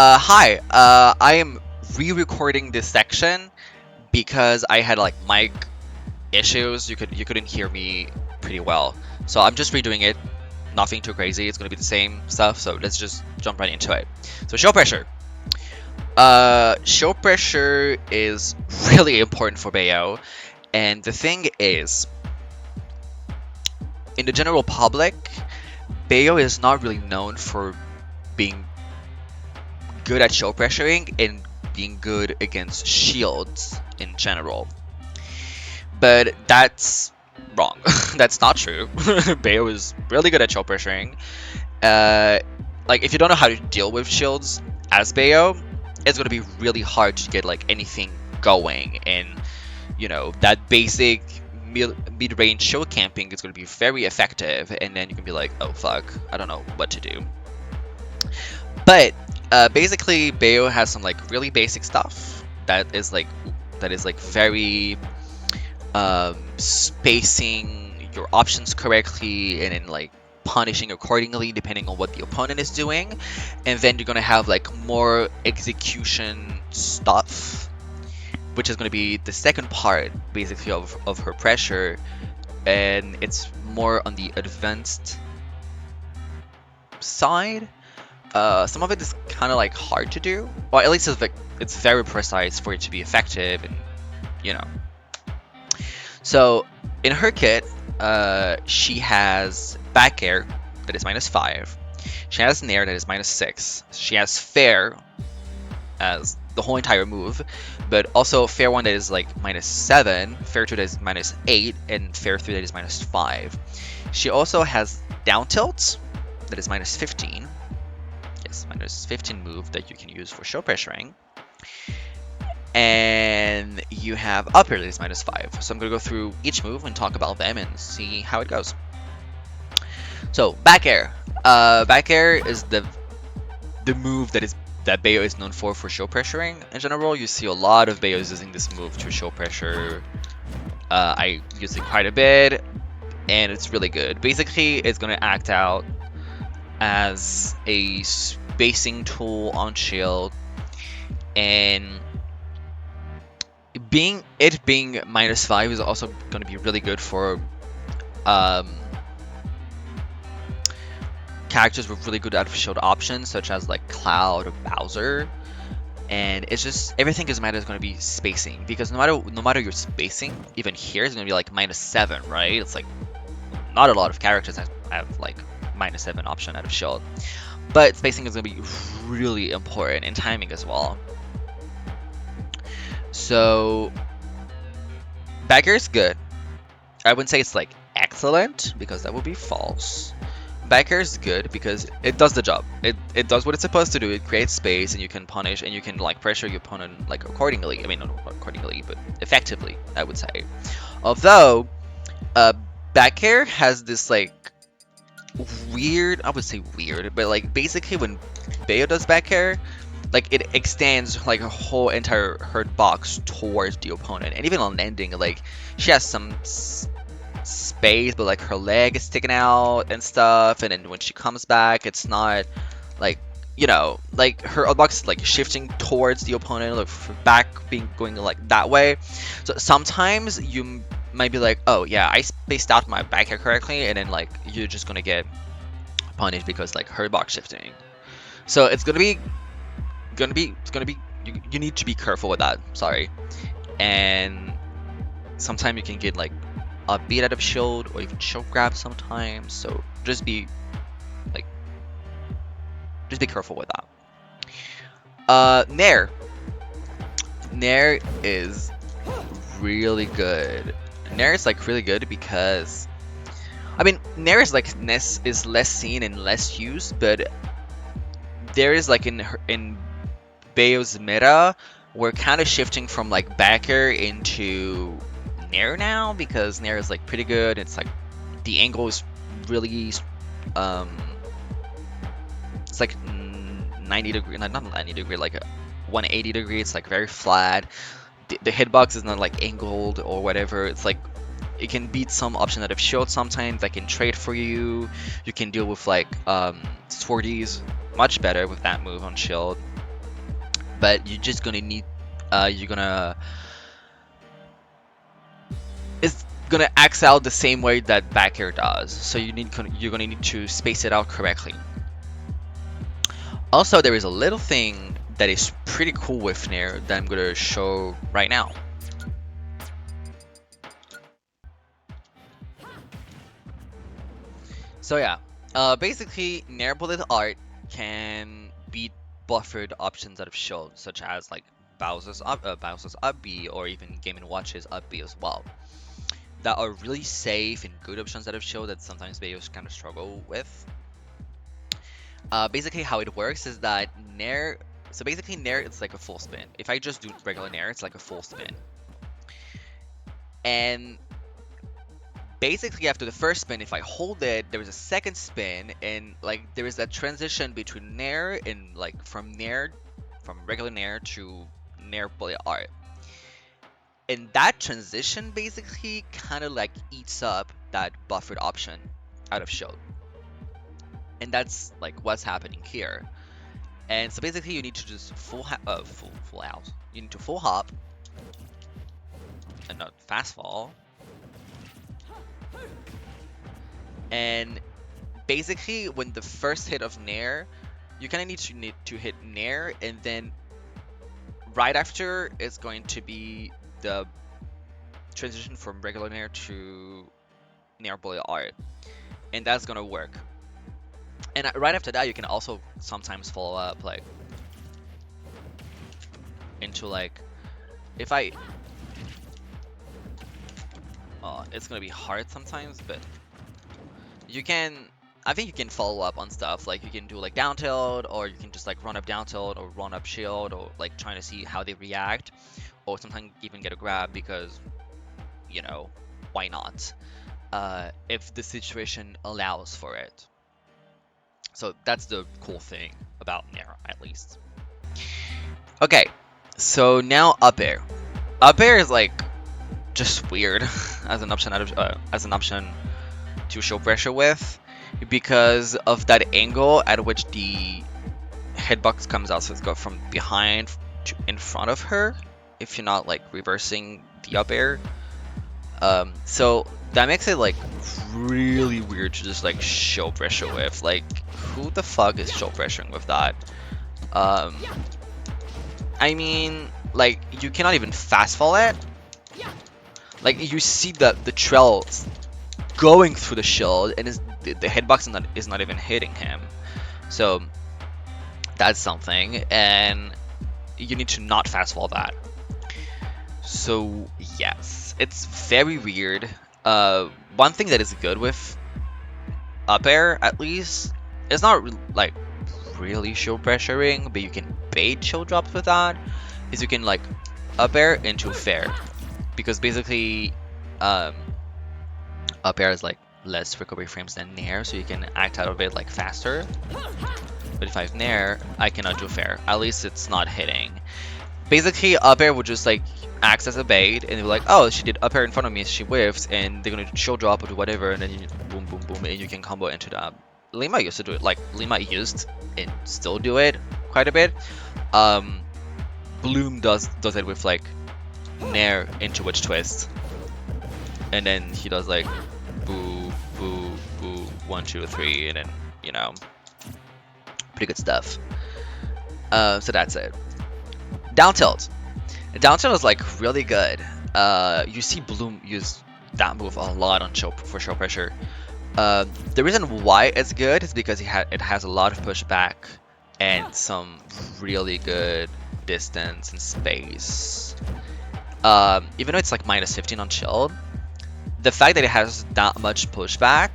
Hi. I am re-recording this section because I had like mic issues. You couldn't hear me pretty well, so I'm just redoing it. Nothing too crazy. It's gonna be the same stuff. So let's just jump right into it. So show pressure. Show pressure is really important for Bayo, and the thing is, in the general public, Bayo is not really known for being good at show pressuring and being good against shields in general. But that's wrong. That's not true. Bayo is really good at show pressuring. Uh, like if you don't know how to deal with shields as Bayo, it's gonna be really hard to get like anything going. And that basic mid-range show camping is gonna be very effective. And then you can be like, oh fuck, I don't know what to do. But basically, Bayo has some like really basic stuff that is like very spacing your options correctly and then like punishing accordingly depending on what the opponent is doing. And then you're gonna have like more execution stuff, which is gonna be the second part basically of her pressure, and it's more on the advanced side. Some of it is kind of like hard to do, or at least it's very precise for it to be effective, and you know. So in her kit, she has back air that is -5. She has nair that is -6. She has fair as the whole entire move, but also fair 1 that is like -7, fair 2 that is -8, and fair 3 that is -5. She also has down tilt that is -15. Yes, -15 move that you can use for show pressuring. And you have up air that is -5. So I'm gonna go through each move and talk about them and see how it goes. So back air. Back air is the move that Bayo is known for show pressuring. In general, you see a lot of Bayos using this move to show pressure. I use it quite a bit, and it's really good. Basically, it's gonna act out as a spacing tool on shield, and being -5 is also going to be really good for characters with really good out of shield options, such as like Cloud or Bowser. And it's just everything is going to be spacing, because no matter your spacing, even here is going to be like -7, right? It's like not a lot of characters have like -7 option out of shield, but spacing is going to be really important, and timing as well. So back air is good. I wouldn't say it's like excellent, because that would be false. Back air is good because it does the job. It does what it's supposed to do. It creates space, and you can punish, and you can like pressure your opponent like accordingly. I mean, not accordingly, but effectively, I would say. Although back air has this like weird, I would say weird, but like basically when Bayo does back air, like it extends like a whole entire hurt box towards the opponent, and even on landing, like she has some space, but like her leg is sticking out and stuff, and then when she comes back, it's not like like her outbox is like shifting towards the opponent, like back going like that way. So sometimes you might be like, oh yeah, I spaced out my back air correctly, and then like you're just gonna get punished because like her box shifting. So it's gonna be you need to be careful with that. Sorry. And sometimes you can get like a beat out of shield or even choke grab sometimes. So just be careful with that. Nair. Nair is really good. Nair is like really good because I mean Nair is like is less seen and less used, but there is like in Bayo's meta, we're kind of shifting from like back air into nair now, because nair is like pretty good. It's like the angle is really it's like 90 degree, not 90 degree, like a 180 degree. It's like very flat. The hitbox is not like angled or whatever. It's like it can beat some option out of shield sometimes that can trade for you. You can deal with like swordies much better with that move on shield. but you're just gonna need you're gonna it's gonna axe out the same way that back air does. So you're gonna need to space it out correctly. Also, there is a little thing that is pretty cool with Nair that I'm gonna show right now. So yeah, basically Nair bullet art can beat buffered options out of shield, such as like Bowser's up B, or even Game & Watch's up B as well, that are really safe and good options out of shield that sometimes players kind of struggle with. Basically how it works is that Nair, so basically Nair, it's like a full spin. If I just do regular Nair, it's like a full spin. And basically after the first spin, if I hold it, there is a second spin, and like there is that transition between Nair and like from regular Nair to Nair bullet art. And that transition basically kind of like eats up that buffered option out of shield. And that's like what's happening here. And so basically you need to just full out. You need to full hop and not fast fall. And basically when the first hit of Nair, you kind of need to hit Nair, and then right after it's going to be the transition from regular Nair to Nair bullet art, and that's gonna work. And right after that, you can also sometimes follow up like into like if I it's gonna be hard sometimes, but you can, I think you can follow up on stuff like you can do like down tilt, or you can just like run up down tilt or run up shield, or like trying to see how they react, or sometimes even get a grab because, you know, why not, if the situation allows for it. So that's the cool thing about Nair, at least. Okay, so now up air. Up air is like just weird as an option to show pressure with, because of that angle at which the hitbox comes out. So it's got from behind to in front of her if you're not like reversing the up air. So that makes it like really weird to just like show pressure with. Like, who the fuck is show pressuring with that? I mean, like, you cannot even fast fall it. Like, you see the trail going through the shield, and the hitbox is not even hitting him. So that's something, and you need to not fast fall that. So yes, it's very weird. One thing that is good with up air, at least, it's not like really shield pressuring, but you can bait shield drops with that, is you can like up air into fair, because basically up air is like less recovery frames than nair, so you can act out of it like faster. But if I have nair, I cannot do fair. At least it's not hitting. Basically, up air would just like act as a bait, and they're like, oh, she did up air in front of me, she whiffs, and they're gonna shield drop or do whatever, and then you boom, boom, boom, and you can combo into that. Lima used to do it, like Lima used and still do it quite a bit. Bloom does it with like nair into witch twist, and then he does like boo, boo, boo, 1, 2, 3, and then, you know, pretty good stuff. So that's it. Down tilt. Down tilt is like really good. You see Bloom use that move a lot on show pressure. The reason why it's good is because it has a lot of pushback and some really good distance and space. Even though it's like minus 15 on shield, the fact that it has that much pushback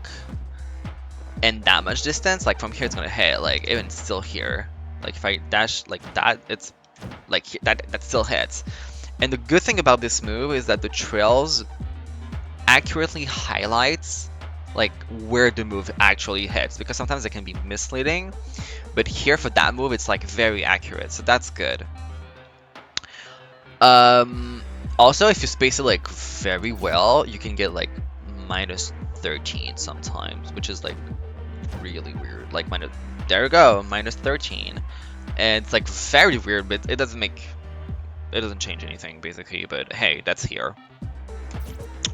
and that much distance, like from here it's gonna hit, like even still here, like if I dash like that, it's like that still hits. And the good thing about this move is that the trails accurately highlights like where the move actually hits, because sometimes it can be misleading, but here for that move it's like very accurate, so that's good. Also, if you space it like very well, you can get like minus 13 sometimes, which is like really weird. Like there we go, minus 13. and it's like very weird, but it doesn't change anything basically. But hey, that's here.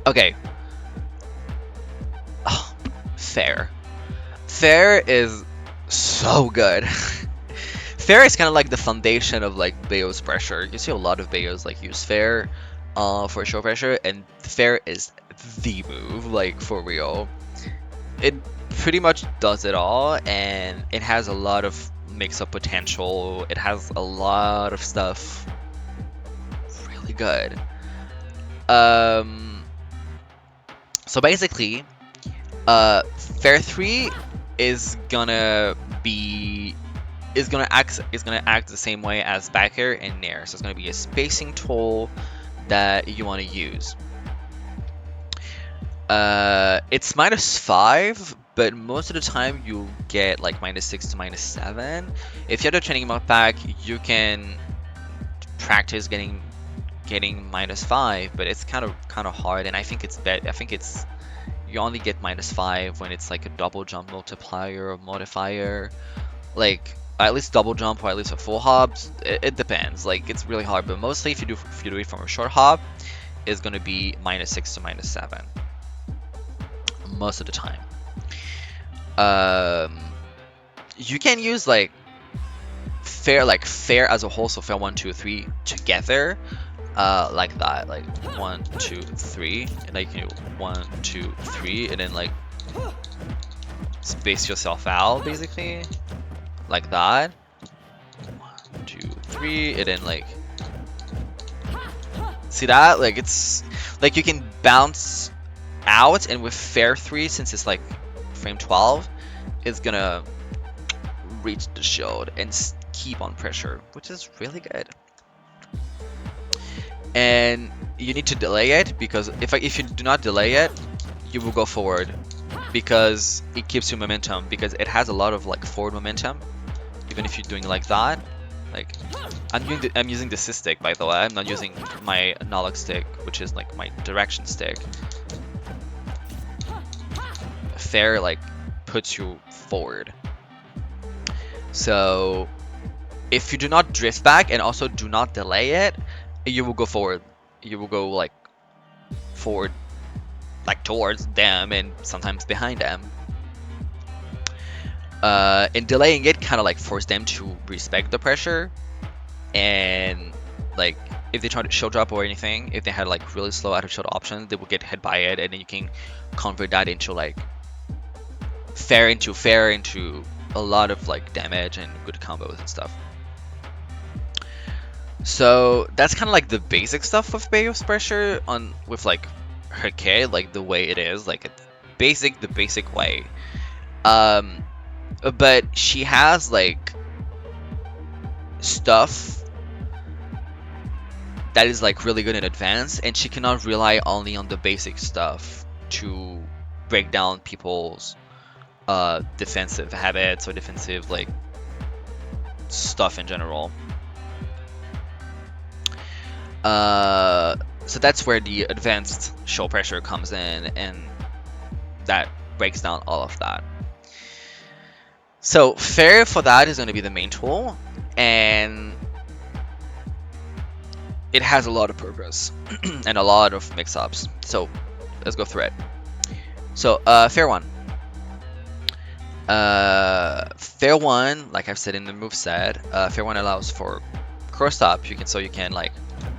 Okay. Oh, fair. Fair is so good. Fair is kind of like the foundation of like Bayo's pressure. You see a lot of Bayos like use fair for show pressure, and fair is the move, like for real. It pretty much does it all, and it has a lot of mix-up potential. It has a lot of stuff really good. Um, so basically, fair 3 is gonna be is gonna act the same way as back air and nair. So it's gonna be a spacing tool that you want to use. It's -5, but most of the time you get like -6 to -7. If you have the training mode pack, you can practice getting -5, but it's kind of hard, and I think it's you only get -5 when it's like a double jump multiplier or modifier, like at least double jump or at least a full hop. It depends. Like it's really hard, but mostly if you do it from a short hop, it's gonna be -6 to -7 most of the time. You can use like fair as a whole, so fair 1, 2, 3 together, like that, like 1, 2, 3, and like you do 1, 2, 3, and then like space yourself out basically, like that. 1, 2, 3, and then like see that, like it's like you can bounce out, and with fair 3, since it's like frame 12, it's gonna reach the shield and keep on pressure, which is really good. And you need to delay it, because if you do not delay it, you will go forward, because it keeps you momentum, because it has a lot of like forward momentum, even if you're doing like that. Like I'm using the C stick, by the way. I'm not using my analog stick, which is like my direction stick. Fair like puts you forward. So if you do not drift back and also do not delay it, you will go forward. You will go like forward, like towards them and sometimes behind them. And delaying it kind of like force them to respect the pressure, and like if they try to shield drop or anything, if they had like really slow out of shield options, they will get hit by it, and then you can convert that into like fair into a lot of like damage and good combos and stuff. So that's kind of like the basic stuff with Bayos pressure with like her kid, like the way it is, like the basic way. But she has like stuff that is like really good in advance, and she cannot rely only on the basic stuff to break down people's defensive habits or defensive like stuff in general. So that's where the advanced show pressure comes in, and that breaks down all of that. So fair for that is going to be the main tool, and it has a lot of purpose and a lot of mix-ups. So let's go through it. So fair 1. Fair 1, like I've said in the moveset, fair 1 allows for cross up. You can like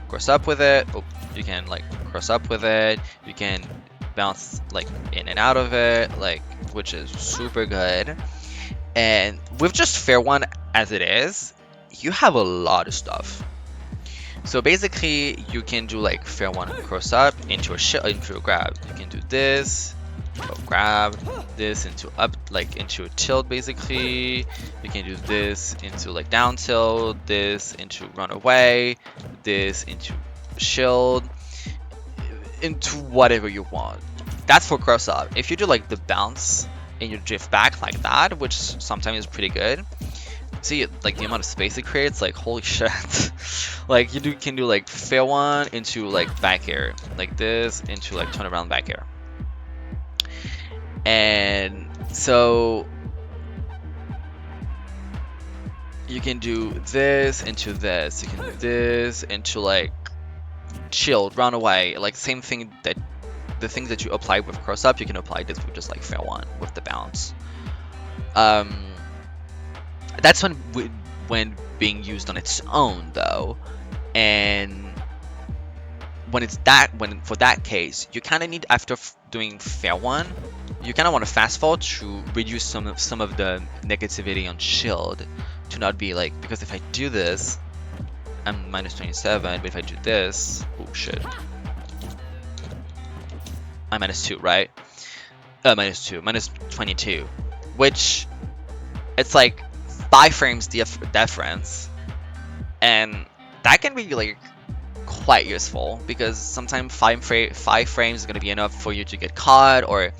cross up with it. Oh, you can like cross up with it. You can bounce like in and out of it, like, which is super good. And with just fair 1 as it is, you have a lot of stuff. So basically, you can do like fair 1 cross up into a grab. You can do this, grab this into into a tilt basically. You can do this into like down tilt, this into run away, this into shield, into whatever you want. That's for cross up. If you do like the bounce and you drift back like that, which sometimes is pretty good. See, like the amount of space it creates, like holy shit. Like you can do like fair 1 into like back air, like this into like turn around back air. And so you can do this into this. You can do this into like shield, run away. Like same thing that the things that you apply with cross up, you can apply this with just like fair one with the bounce. That's when being used on its own though, and when for that case, you kind of need after doing fair one, you kind of want to fast forward to reduce some of the negativity on shield to not be like, because if I do this, I'm minus 27, but if I do this, oh shit, I'm minus 2, right? Minus 22, which it's like 5 frames difference, and that can be like quite useful because sometimes 5 frames is going to be enough for you to get caught, or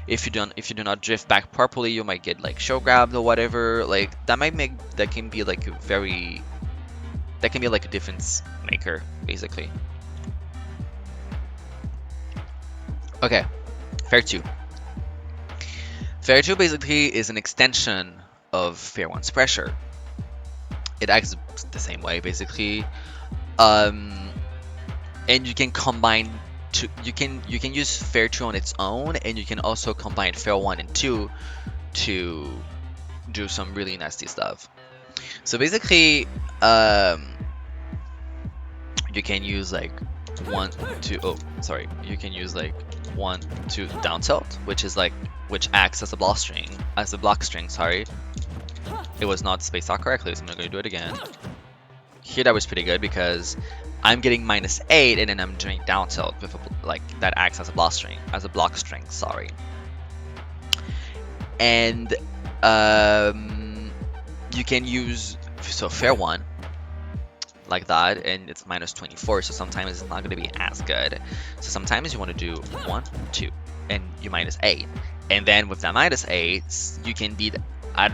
if you do not drift back properly, you might get like show grabbed or whatever. Like that can be like a difference maker basically. Okay, fair 2. Fair 2 basically is an extension of fair 1's pressure. It acts the same way basically, and you can combine you can use fair 2 on its own, and you can also combine fair 1 and 2 to do some really nasty stuff. So basically, you can use like 1, 2. Oh, sorry. You can use like 1, 2 down tilt, which acts as a block string. Sorry, it was not spaced out correctly, so I'm not going to do it again. Here that was pretty good because I'm getting minus 8, and then I'm doing down tilt with that acts as a block string. Sorry, and you can use fair 1 like that, and it's minus 24, so sometimes it's not going to be as good. So sometimes you want to do 1, 2, and you minus 8, and then with that minus 8, you can add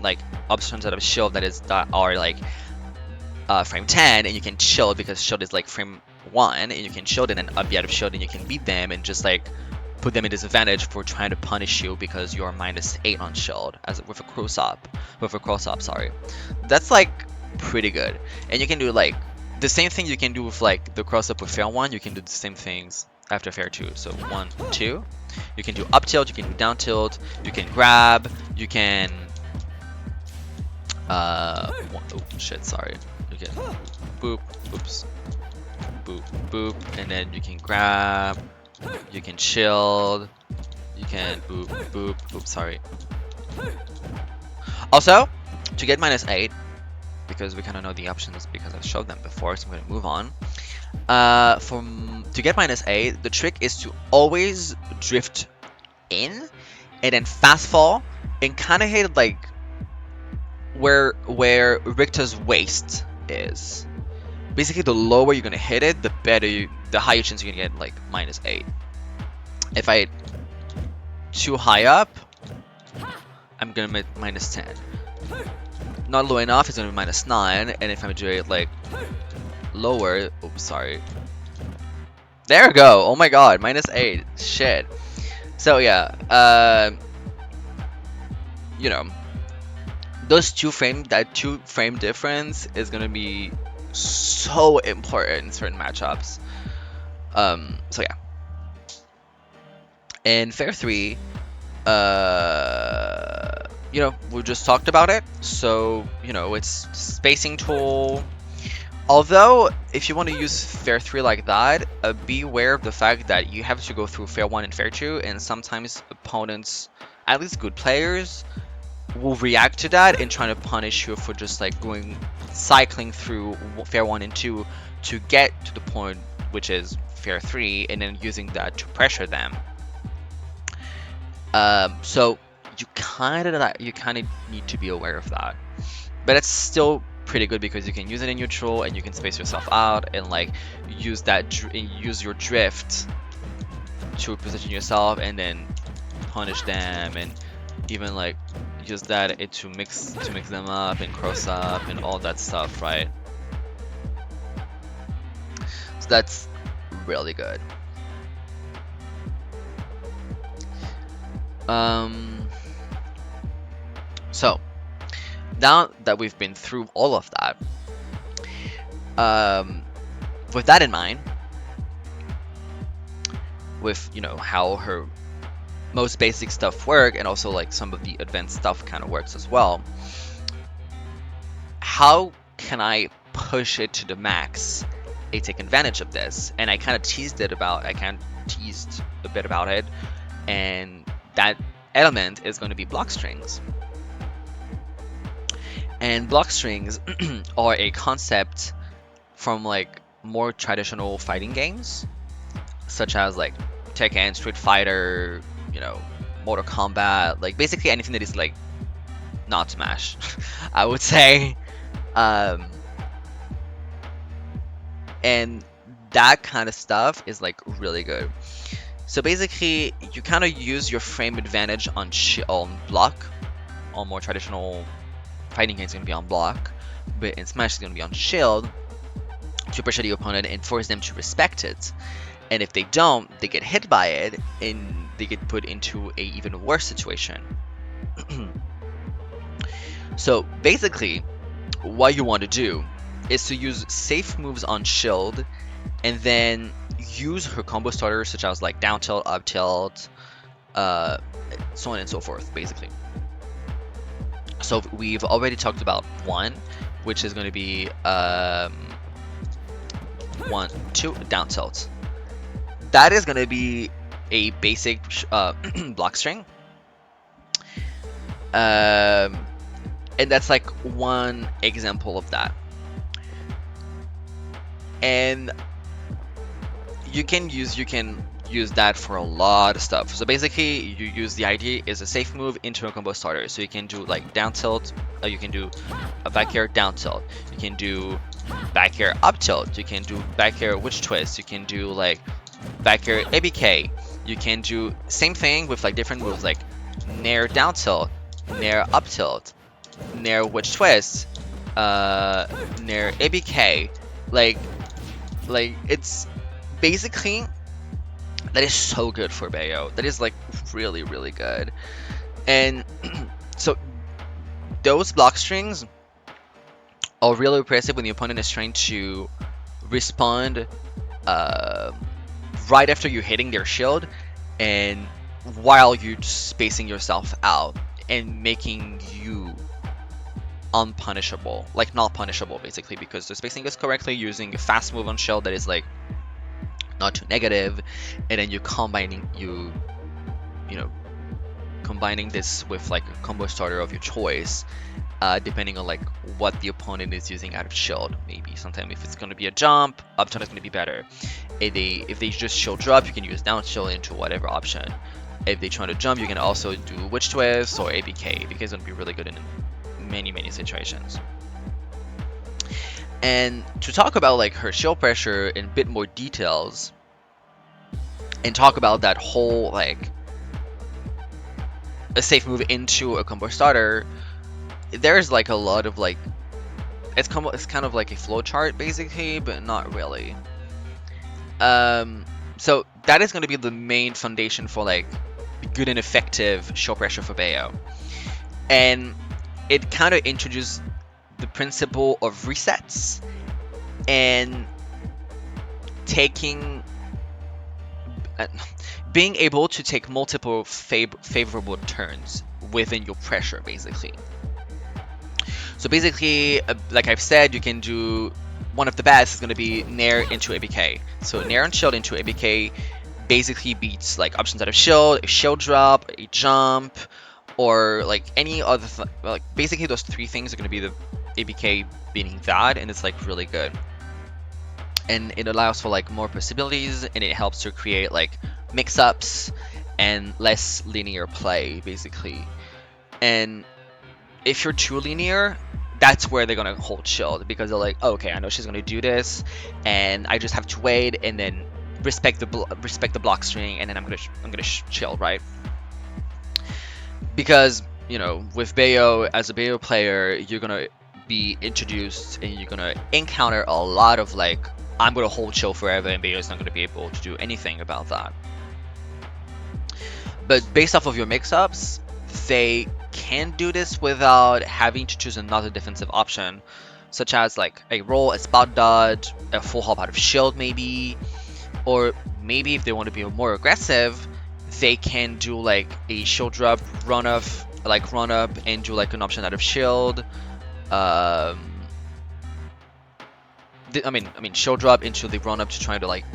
like options out of shield that are like frame 10, and you can shield because shield is like frame 1, and you can shield it and be out of shield, and you can beat them and just like put them in disadvantage for trying to punish you because you're minus 8 on shield with a cross up. Sorry, that's like pretty good. And you can do like the same thing you can do with like the cross up with fair 1. You can do the same things after fair 2. So 1, 2. You can do up tilt. You can do down tilt. You can grab. You can oh shit, sorry. You can boop, oops, boop, boop, and then you can grab. You can shield. You can boop, boop, oops, sorry. Also, to get minus 8, because we kind of know the options because I've showed them before, so I'm going to move on. To get minus 8, the trick is to always drift in and then fast fall and kind of hit like where Richter's waist is. Basically, the lower you're gonna hit it, the higher chance you're gonna get like minus 8. If I too high up, I'm gonna make minus 10. Not low enough, it's gonna be minus 9, and if I'm doing it like lower, oops, sorry. There we go. Oh my god, minus 8. Shit. So yeah, you know, that 2 frame difference is gonna be so important in certain matchups. So yeah. And fair 3, we just talked about it. So, it's spacing tool. Although, if you want to use fair 3 like that, be aware of the fact that you have to go through fair 1 and fair 2, and sometimes opponents, at least good players, will react to that and trying to punish you for just like cycling through fair 1 and 2 to get to the point which is fair 3, and then using that to pressure them. So you kind of need to be aware of that, but it's still pretty good because you can use it in neutral and you can space yourself out and like use your drift to position yourself and then punish them, and even like use that to mix them up and cross up and all that stuff, right? So that's really good. So Now that we've been through all of that, um, with that in mind, with how her most basic stuff work and also like some of the advanced stuff kind of works as well, how can I push it to the max and take advantage of this? And I kind of teased a bit about it, and that element is going to be block strings. And block strings are a concept from like more traditional fighting games, such as like Tekken, Street Fighter, Mortal Kombat, like basically anything that is like not Smash, I would say. Um, and that kind of stuff is like really good. So basically, you kind of use your frame advantage on block. On more traditional fighting games, it's gonna be on block, but in Smash, it's gonna be on shield to pressure the opponent and force them to respect it. And if they don't, they get hit by it and they get put into a even worse situation. So basically, what you want to do is to use safe moves on shield and then use her combo starters such as like down tilt, up tilt, so on and so forth, basically. So we've already talked about one, which is going to be 1, 2 down tilt. That is going to be a basic block string. And that's like one example of that. And you can use that for a lot of stuff. So basically, you use the idea is a safe move into a combo starter. So you can do like down tilt, you can do a back air down tilt, you can do back air up tilt, you can do back air witch twist, you can do like back air ABK, you can do same thing with like different moves like nair down tilt, nair up tilt, nair witch twist, nair ABK, like it's basically that is so good for Bayo. That is like really, really good. And so those block strings are really impressive when the opponent is trying to respond right after you're hitting their shield and while you're spacing yourself out and making you unpunishable, like not punishable basically, because they're spacing us correctly using a fast move on shield that is like not too negative, and then you're combining this with like a combo starter of your choice, depending on like what the opponent is using out of shield. Maybe sometimes if it's going to be a jump, up tilt is going to be better. If they just shield drop, you can use down shield into whatever option. If they try to jump, you can also do witch twist or ABK. ABK is going to be really good in many situations. And to talk about like her shield pressure in a bit more details, and talk about that whole like a safe move into a combo starter, there's like a lot of like it's kind of like a flow chart basically, but not really. So that is going to be the main foundation for like good and effective shield pressure for Bayo, and it kind of introduced the principle of resets and being able to take multiple favorable turns within your pressure, basically. So basically, like I've said, you can do one of the best is going to be nair into ABK. So nair and shield into ABK basically beats like options out of shield, a shield drop, a jump, or like any other like basically those three things are going to be the ABK beating that, and it's like really good. And it allows for like more possibilities, and it helps to create like mix-ups and less linear play basically. And if you're too linear, that's where they're gonna hold shield, because they're like, oh, okay, I know she's gonna do this, and I just have to wait and then respect the block string, and then I'm gonna chill, right? Because with Bayo, as a Bayo player, you're gonna be introduced and you're gonna encounter a lot of like, I'm gonna hold chill forever, and Bayo's not gonna be able to do anything about that. But based off of your mix-ups, they can do this without having to choose another defensive option, such as like a roll, a spot dodge, a full hop out of shield maybe, or maybe if they want to be more aggressive, they can do like a shield drop, run up and do like an option out of shield. I mean shield drop into the run up to try to like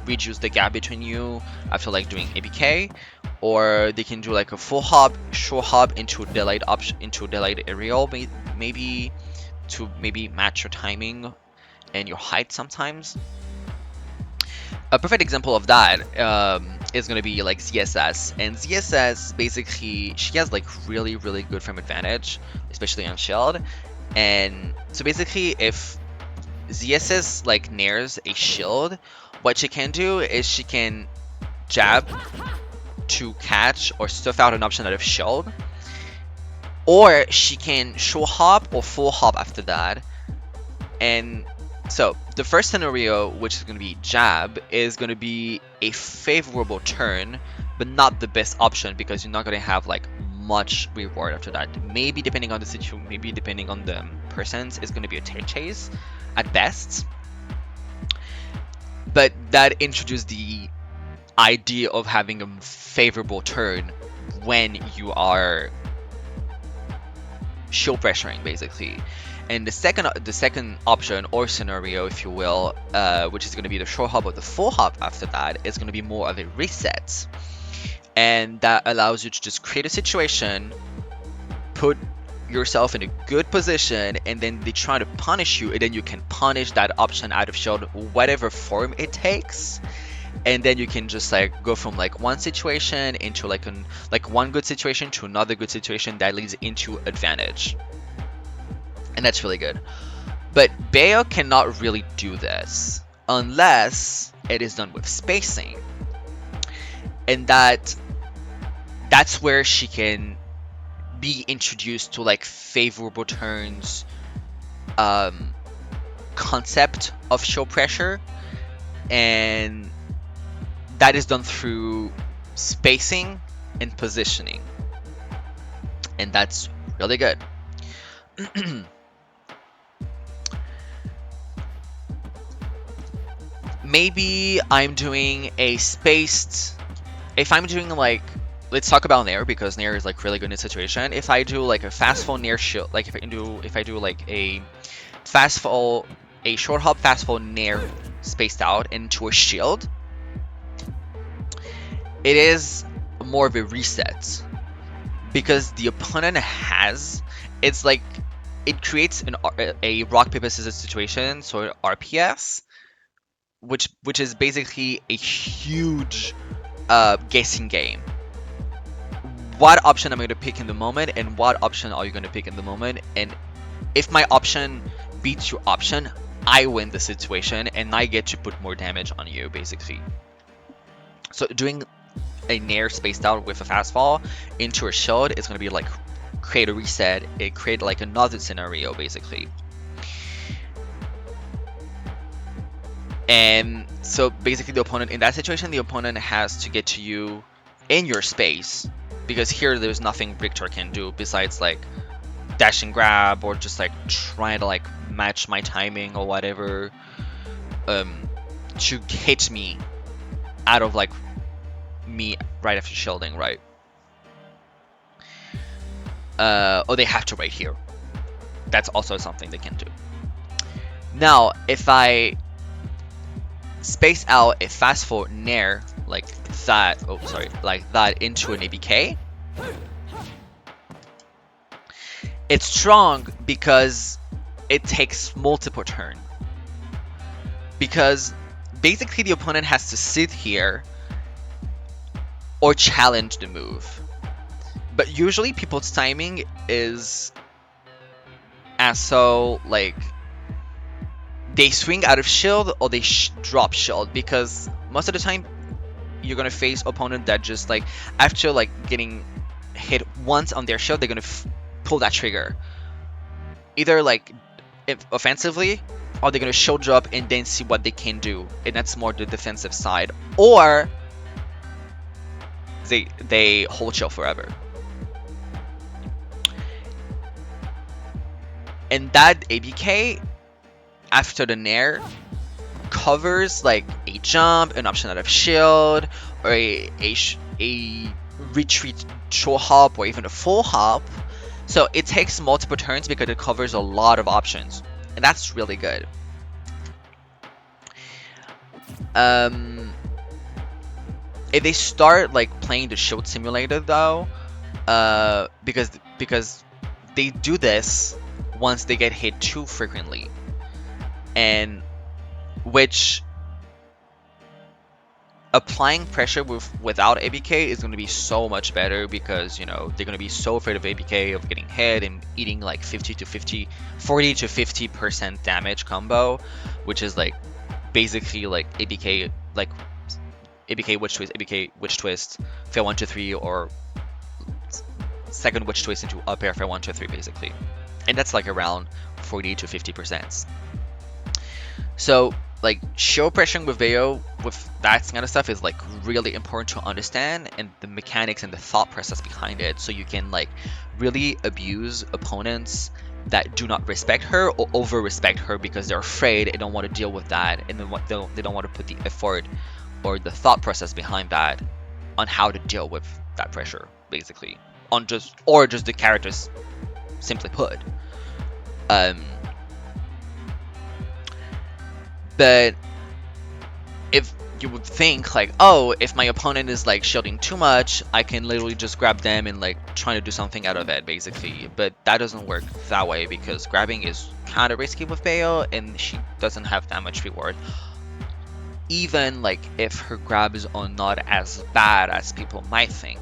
reduce the gap between you after like doing ABK, or they can do like a full hop, short hop into delayed option into delayed aerial maybe to maybe match your timing and your height sometimes. A perfect example of that is going to be like ZSS, and ZSS basically she has like really good frame advantage, especially on shield. And so basically if ZSS like nairs a shield, what she can do is she can jab to catch or stuff out an option out of shield, or she can short hop or full hop after that. And so the first scenario, which is going to be jab, is going to be a favorable turn, but not the best option because you're not going to have like much reward after that. Maybe depending on the situation, maybe depending on the persons, it's going to be a tail chase at best. But that introduced the idea of having a favorable turn when you are shield pressuring basically. And the second option or scenario, if you will, which is going to be the short hop or the full hop after that, is going to be more of a reset. And that allows you to just create a situation, put yourself in a good position, and then they try to punish you, and then you can punish that option out of shield, whatever form it takes. And then you can just like go from like one situation into like one good situation to another good situation that leads into advantage. And that's really good. But Bayo cannot really do this unless it is done with spacing. And that's where she can be introduced to like favorable turns concept of shield pressure. And that is done through spacing and positioning. And that's really good. Maybe I'm doing a spaced, if I'm doing like, let's talk about Nair because Nair is like really good in this situation. If I do like a fast fall Nair shield, like if I do like a fast fall, a short hop fast fall Nair spaced out into a shield, it is more of a reset because the opponent has, it's like it creates a rock paper scissors situation, so an RPS, which is basically a huge guessing game. What option am I going to pick in the moment, and what option are you going to pick in the moment? And if my option beats your option, I win the situation, and I get to put more damage on you, basically. So doing a Nair spaced out with a fast fall into a shield is going to be like create a reset, it create like another scenario, basically. And so basically the opponent, in that situation, the opponent has to get to you in your space, because here there's nothing Victor can do besides like dash and grab or just like trying to like match my timing or whatever to hit me out of like me right after shielding, right? Or they have to right here. That's also something they can do. Now, if I space out a fast forward Nair like that, like that into an ABK, it's strong because it takes multiple turns. Because basically the opponent has to sit here or challenge the move. But usually people's timing is as so like they swing out of shield or they drop shield, because most of the time you're gonna face opponent that just like after like getting hit once on their shield, they're gonna pull that trigger either like offensively, or they're gonna shield drop and then see what they can do, and that's more the defensive side, or they hold shield forever. And that ABK after the nair covers like a jump, an option out of shield, or a retreat short hop, or even a full hop. So it takes multiple turns because it covers a lot of options, and that's really good. If they start like playing the shield simulator though, because they do this once they get hit too frequently, and which applying pressure without ABK is going to be so much better, because you know they're going to be so afraid of ABK, of getting hit and eating like 40 to 50% damage combo, which is like basically like ABK, like ABK witch twist, ABK witch twist, fail 1 2 3, or second witch twist into up air fail 1 2 3 basically, and that's like around 40 to 50%. So like show pressuring with Bayo with that kind of stuff is like really important to understand, and the mechanics and the thought process behind it, so you can like really abuse opponents that do not respect her or over respect her because they're afraid and don't want to deal with that, and then they don't want to put the effort or the thought process behind that on how to deal with that pressure, basically, on just the characters, simply put. But if you would think like, oh, if my opponent is like shielding too much, I can literally just grab them and like trying to do something out of it, basically. But that doesn't work that way, because grabbing is kind of risky with Bayo, and she doesn't have that much reward. Even like if her grabs are not as bad as people might think.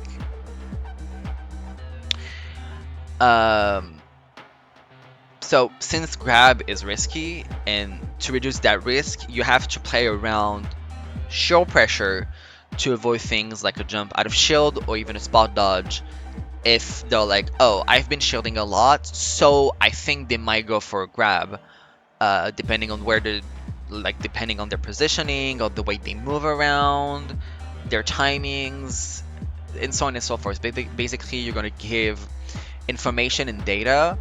So since grab is risky, and to reduce that risk, you have to play around shield pressure to avoid things like a jump out of shield or even a spot dodge. If they're like, oh, I've been shielding a lot, so I think they might go for a grab, depending on where depending on their positioning or the way they move around, their timings, and so on and so forth. Basically, you're going to give information and data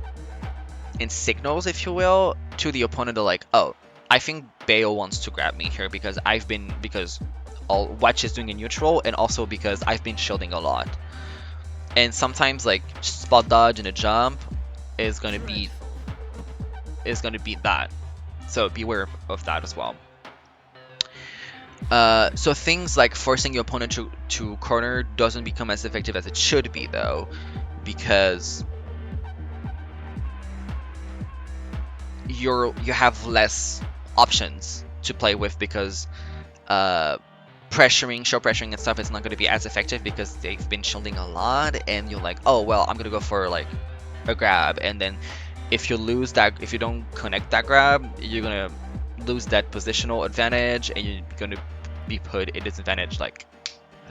and signals, if you will, to the opponent. To like, oh, I think Bayo wants to grab me here because all what she's doing in neutral, and also because I've been shielding a lot. And sometimes like spot dodge and a jump is gonna beat that. So beware of that as well. So things like forcing your opponent to corner doesn't become as effective as it should be, though, because you have less options to play with, because show pressuring and stuff is not going to be as effective because they've been shielding a lot, and you're like, oh well, I'm gonna go for like a grab, and then if you don't connect that grab, you're gonna lose that positional advantage, and you're gonna be put in disadvantage like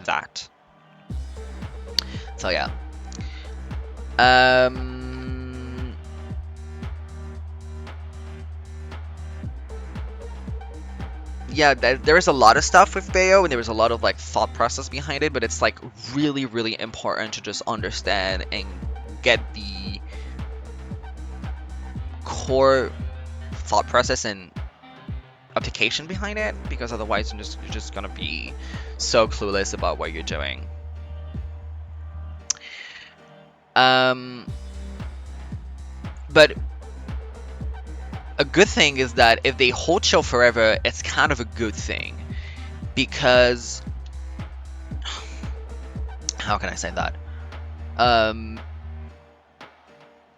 that. So yeah. Yeah, there is a lot of stuff with Bayo, and there is a lot of like thought process behind it, but it's like really, really important to just understand and get the core thought process and application behind it, because otherwise you're just gonna be so clueless about what you're doing. But a good thing is that if they hold chill forever, it's kind of a good thing, because how can I say that?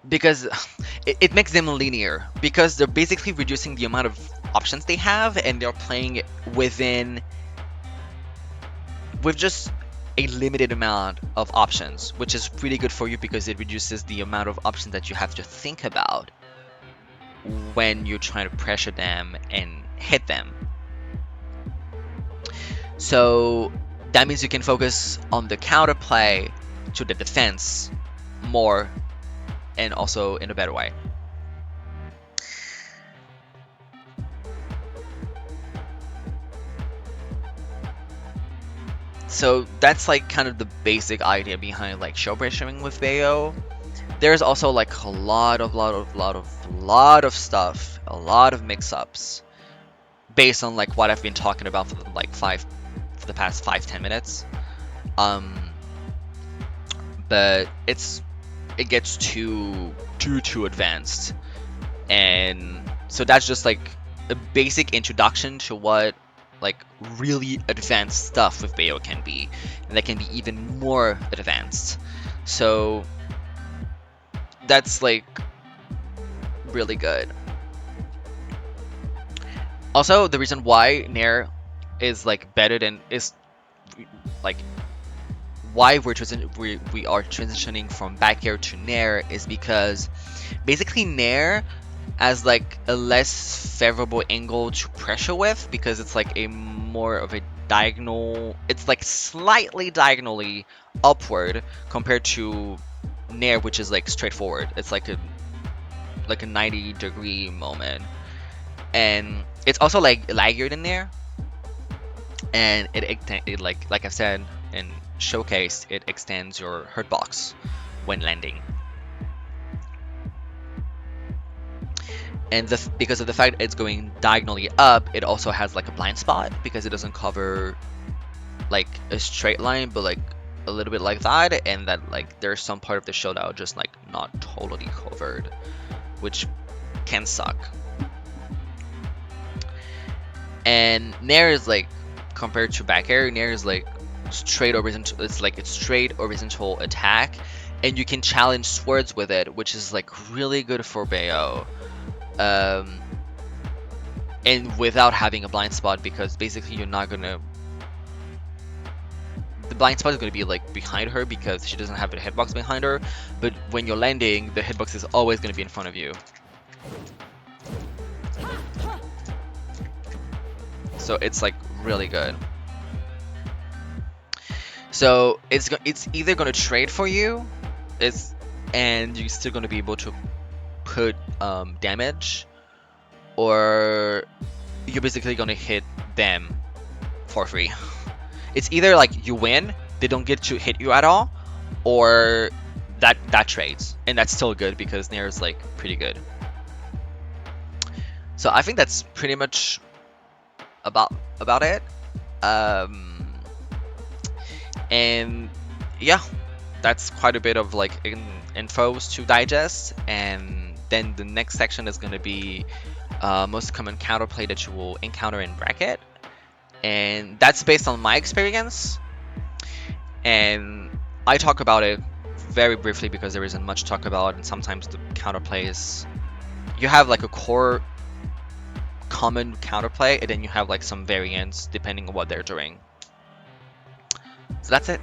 Because it makes them linear, because they're basically reducing the amount of options they have, and they're playing with just a limited amount of options, which is pretty good for you because it reduces the amount of options that you have to think about when you're trying to pressure them and hit them. So that means you can focus on the counterplay to the defense more, and also in a better way. So that's like kind of the basic idea behind like show pressuring with Bayo. There's also like a lot of lot of stuff, a lot of mix-ups, based on like what I've been talking about for the past 5-10 minutes. Um, but it gets too advanced, and so that's just like a basic introduction to what like really advanced stuff with Bayo can be, and that can be even more advanced. So that's like really good. Also, the reason why Nair is like better than is like why we are transitioning from back air to Nair is because basically Nair as like a less favorable angle to pressure with, because it's like a more of a diagonal, it's like slightly diagonally upward compared to Nair, which is like straightforward. It's like a 90-degree moment, and it's also like laggier than Nair, and it like I've said in Showcase, it extends your hurt box when landing. And because of the fact it's going diagonally up, it also has like a blind spot because it doesn't cover like a straight line, but like a little bit like that, and that like there's some part of the show that are just like not totally covered, which can suck. And Nair is like, compared to back air, Nair is like straight horizontal. It's like it's straight horizontal attack, and you can challenge swords with it, which is like really good for Bayo. And without having a blind spot, because basically you're not gonna. The blind spot is gonna be like behind her because she doesn't have a hitbox behind her, but when you're landing, the hitbox is always gonna be in front of you. So it's like really good. So it's either gonna trade for you, and you're still gonna be able to put damage, or you're basically gonna hit them for free. It's either like you win, they don't get to hit you at all, or that trades, and that's still good because Nair is like pretty good. So I think that's pretty much about it. And yeah, that's quite a bit of like infos to digest, and then the next section is going to be most common counterplay that you will encounter in bracket, and that's based on my experience, and I talk about it very briefly because there isn't much to talk about, and sometimes the counterplays, you have like a core common counterplay, and then you have like some variants depending on what they're doing. So that's it.